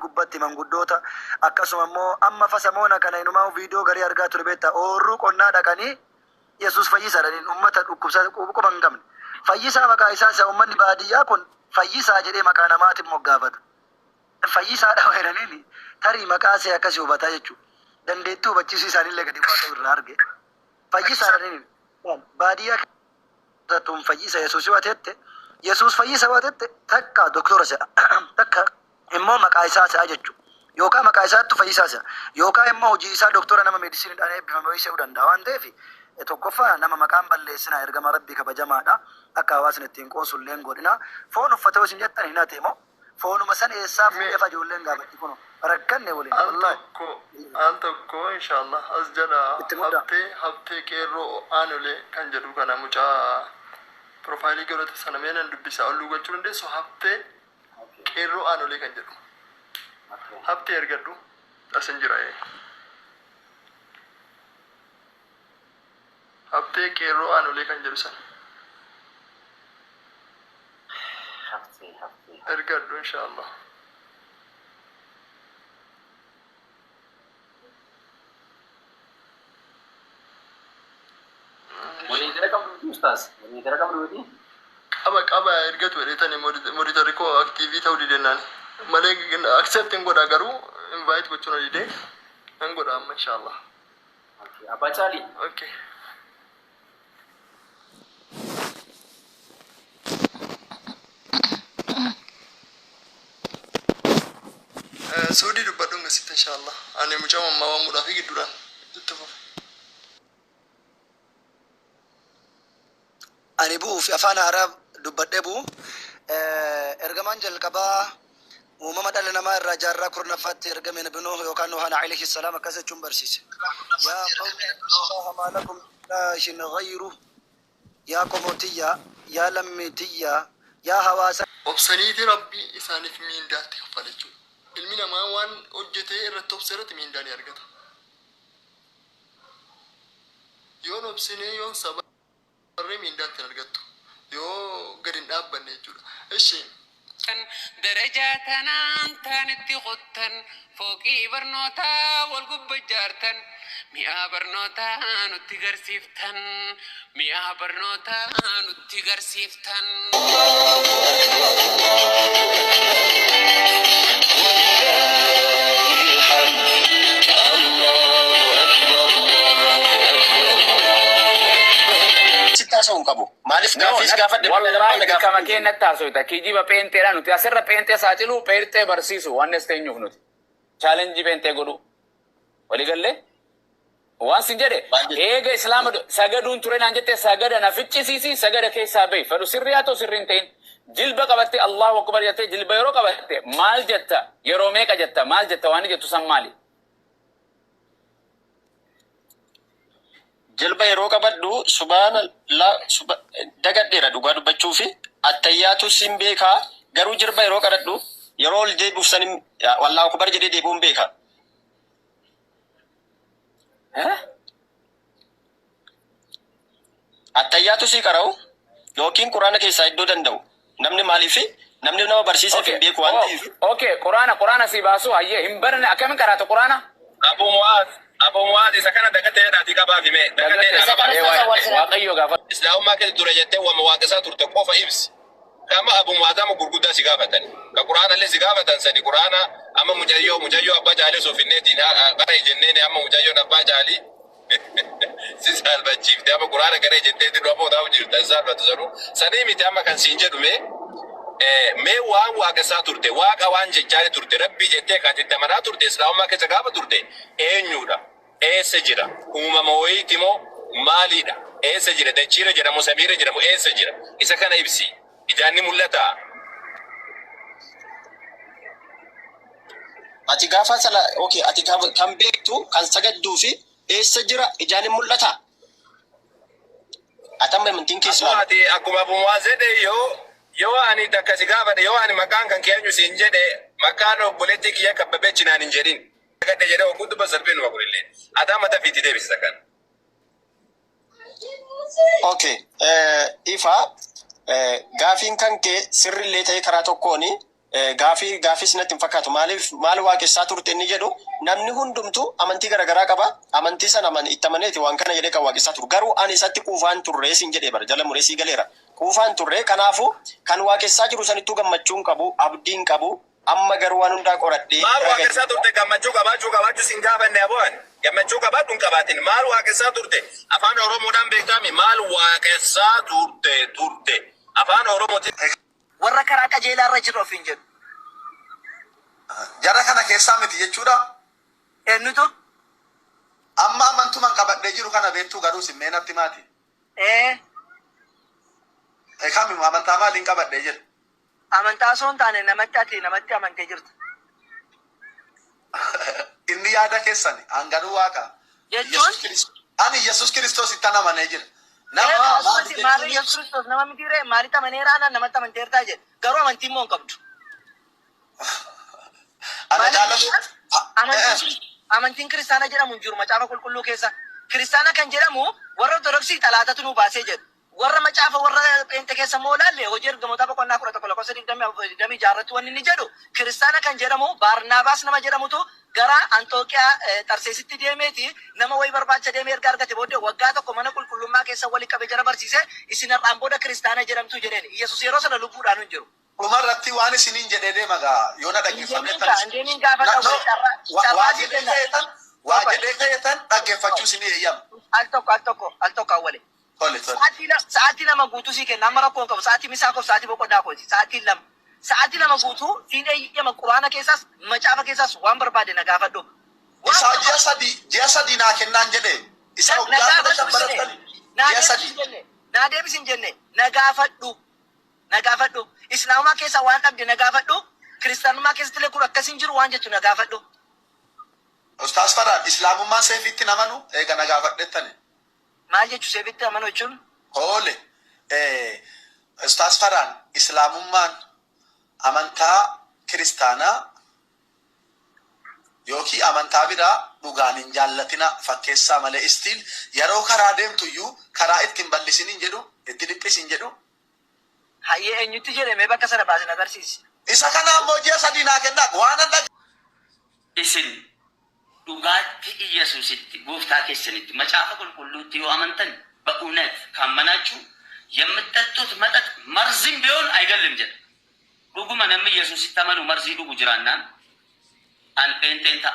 gubbatti manguddota akkasuma immoo amma fasamoona kana inumaa viidiyoo garii argaa ture beektaa oorruu qonnaa dhaqanii Yesuus fayyisaadhaan uummata dhukkubsaa quba hin qabne fayyisaa maqaa isaa isa uummanni baadiyyaa kun fayyisaa jedhee maqaa namaatiin moggaafata fayyisaadha weeraniin tarii maqaa isaa akkasii hubataa jechuudha dandeettii hubachiisuu isaaniillee gadi bu'aa ta'uu irraa arge fayyisaadhaan baadiyyaa tun fayyisa Yesuus waatette Yesuus fayyisa waatette takka doktora se'a takka immoo maqaa isaa se'a jechuudha yookaan maqaa isaatti fayyisaa se'a yookaan immoo hojii isaa doktora nama meedisiiniidhaan eebbifame se'uu danda'a waan ta'eef tokkoffaa nama maqaan balleessinaa ergama rabbii kabajamaadha akka hawaasni ittiin qoosulleen godhina foon uffatee isin jettan hin hate immoo foonuma san eessaa fuudhee fajoolleen gaafatti kun rakkanne waliin wallahi al tokko inshallah as jala habtee qeerroo aanulee kan jedhu kana mucaa profaayilii godhate sana meenan dubbisaa olluu gochuu dandeessu habtee qeerroo aanulee kan jedhu habtee ergadhu asin jira habtee qeerroo aanulee kan jedhu sana ergadhu inshallah qaba ergatu edetani monitori koo aktiivii ta'uu didennaan malee accepting godha garuu invite gochuun didee nan godha amma inshallah Abachali okay Sudi dubbadhu ngasitti inshallah ani mucaa mammaa waan mudhaa fi gidduudhaan itti fufu ani bu'uu fi afaan haaraa dubbadhee bu'u ergamaan jalqabaa uumama dhala namaa irraa jaarraa kurnaffaatti ergame nabi Nuh yookaan Nuh alayhi salaam akkas jechuun barsiise yaa qawmi allaha maa lakum ilahin ghayru yaa qomotiyya yaa lammitiyya yaa hawaasa obsaniiti rabbii isaaniif miindaatti kaffala jechuudha ilmi namaa waan hojjetee irratti obseerratti miindaa ni argata yoon obsinee yoon sabarree miindaatti hin argattu yoo gadi hin dhaabbanne jechuudha eshi درجة تنان اتخذتن فوقي برنوتا والقب جارتن مئة برنوتا نتقر سيفتن مئة برنوتا نتقر سيفتن taasoo hin qabu. Maaliif gaafis gaafadhe wallahi kama kenna taasoo ita kijiba penteera nuti asirra pente saaxilu perte barsiisu waan esteenyuuf nuti challenge pente godhu wali galle waan sin jedhe eega islaama sagaduun ture naan jette sagada na ficcisiisi sagada keessaa bee fadu sirriyaa ta'u sirriin ta'in jilba qabatte Allahu akbar jette jilba yeroo qabatte maal jetta yeroo meeqa jetta maal jetta waan jettu san maali jilba yeroo qabadhu subhanallah dagadheera dhugaa dubbachuu fi attayyaatu sin beeka garuu jilba yeroo qabadhu yeroo ol deebi'uuf sanin wallahu akbar jedhee deebi'uun beeka attayyaatu si qara'u yookiin quraana keessaa iddoo danda'u namni maaliif namni nama barsiiseef hin beeku waan ta'eef okay quraana si baasu hayyee hin barne akkamiin qaraata quraana Abu Muaz isa kana dagate daati qaba fime dagate waaqayyo gaafa islaamummaa keessa dura jettee waan waaqessaa turte qofa ibsi kama Abu Muaz ama gurguddaa si gaafatan ka quraana illee si gaafatan sadi quraana amma mujayyoo abbaa jaalee sofinneetiin gara jenneen amma mujayyoo abbaa jaalee si salbachiifte amma quraana gara jetteetiin dhaboo ta'u jirta salbatu sanu sanii miti amma kan siin jedhume mee waan waaqessaa turte waaqa waan jechaa turte rabbii jettee kaatitti amanaa turte islaamummaa keessa gaafa turte eenyuudha eessa jira uumama wayiiti moo maaliidha eessa jira dachiira jedhamu samiira jedhamu eessa jira isa kana ibsi ijaanni mul'ata ati gaafa sala okay ati kan beektu kan sagadduu fi eessa jira ijaanni mul'ata atamma mintiin keessa ati akkuma Abu Muaz jedhe yoo ani takka si gaafadhe yoo ani maqaan kan keenyu siin jedhe maqaan obboleettii kiyya kabbabee cinaan hin jedhin gadde jedhe oguddu basarbee numa kunillee ataa mata fiitii deebisisa kan okay ifa gaafiin kan kee sirrillee ta'e karaa tokkooni gaafis natti hin fakkaatu maal waaqessaa turte inni jedhu namni hundumtu amantii garaagaraa qaba amantii sana itti amaneeti waan kana jedhee kan waaqessaa turu garuu ani isatti quufaan turree siin jedhee bara jala mureesii galeera quufaan turree kanaafu kan waaqessaa jiru sanittuu gammachuun qabu abdiin qabu amma garuu waan hundaa qoradhee maal waaqessaa turte gammachuu qabaachuu siin gaafanne aboon gammachuu qabaadhuun qabaatin maal waaqessaa turte afaan oromoodhaan beekame maal waaqessaa turte afaan oromootiin warra karaa qajeelaa irra jiru ofiin jedhu. Jara kana keessaa miti jechuudha. Eenyutu? Amma amantuman qabadhee jiru kana beektuu garuu simmee natti maati. Kami amantaa maaliin qabadhee jiru? Amantaa osoo hin taane namatti amantee jirtu. Inni yaada keessan hanganuu waaqa. Jechuun? Ani Yesuus Kiristoos itti amanee jira. Maali Yesuus Kiristoos nama miti ree maalitti amaneeraana namatti amanteertaa jedhe garuu amantii immoo hin qabdu. Amantiin kiristaana jedhamu hin jiru macaafa qulqulluu keessa. Kiristaana kan jedhamu warra ortodoksii xalaatatu nu baasee jedhu. Warra macaafa warra pheente keessa moo laalle hojii ergamoota boqonnaa 11 jaarratti wanni inni jedhu kiristaana kan jedhamu Baarnaabaas nama jedhamutu gara Antooqiyaa Tarseesitti deemeeti nama wayi barbaacha deemee erga argate booddee waggaa tokko mana qulqullummaa keessa walii qabee jara barsiise isin har'aan booda kiristaana jedhamtu jedheen Yesuus yeroo sana lubbuudhaan hin jiru. Dhumarratti waan isiniin jedhee deema gaa yoo na dhaggeeffameetan waa jedhee kayetan dhaggeeffachuu isinii eeyyama. Al tokko awwale. Sa'aatii lama guutuu sii kenna amma rakkoo qabu sa'aatii misaa qabu sa'aatii boqonnaa kooti sa'aatii lama guutuu siin eeyyama quraana keessaas macaafa keessaas waan barbaade na gaafadhu. Isaa ji'a sadii naa kennaan jedhee isa gaafa dachan baratanii ji'a sadii. Naa deebisin jenne na gaafadhu. Islaamummaa keessa waan dhabde na gaafadhu. Kiristaanummaa keessatti illee kun akkasiin jiru waan jettu na gaafadhu. Ustaas Faraan islaamummaan seefitti namanu eega na gaafadhettani. Maal jechuun seefitti amanu jechuun? Hoole. Ustaas Faraan islaamummaan amantaa kiristaanaa yookiin amantaa biraa dhugaan hin jaallatina fakkeessaa malee istiin yeroo karaa deemtuyyuu karaa ittiin bal'isiniin jedhu itti dhiphisiin jedhu. Hayyee eenyutti jedhame bakka sana baasin agarsiisi. Isa kana ammoo ji'a sadii naa kennaa waan an isin dhugaatti Yesuusitti gooftaa keessanitti macaafa qulqulluutti yoo amantan በእውነት ካመናችሁ የምትጠጡት መጠጥ መርዝም ቢሆን አይገልም ጀ ዱጉ መነም ኢየሱስ ሲተመኑ መርዚ ዱጉ ጅራና አንጴንጤንታ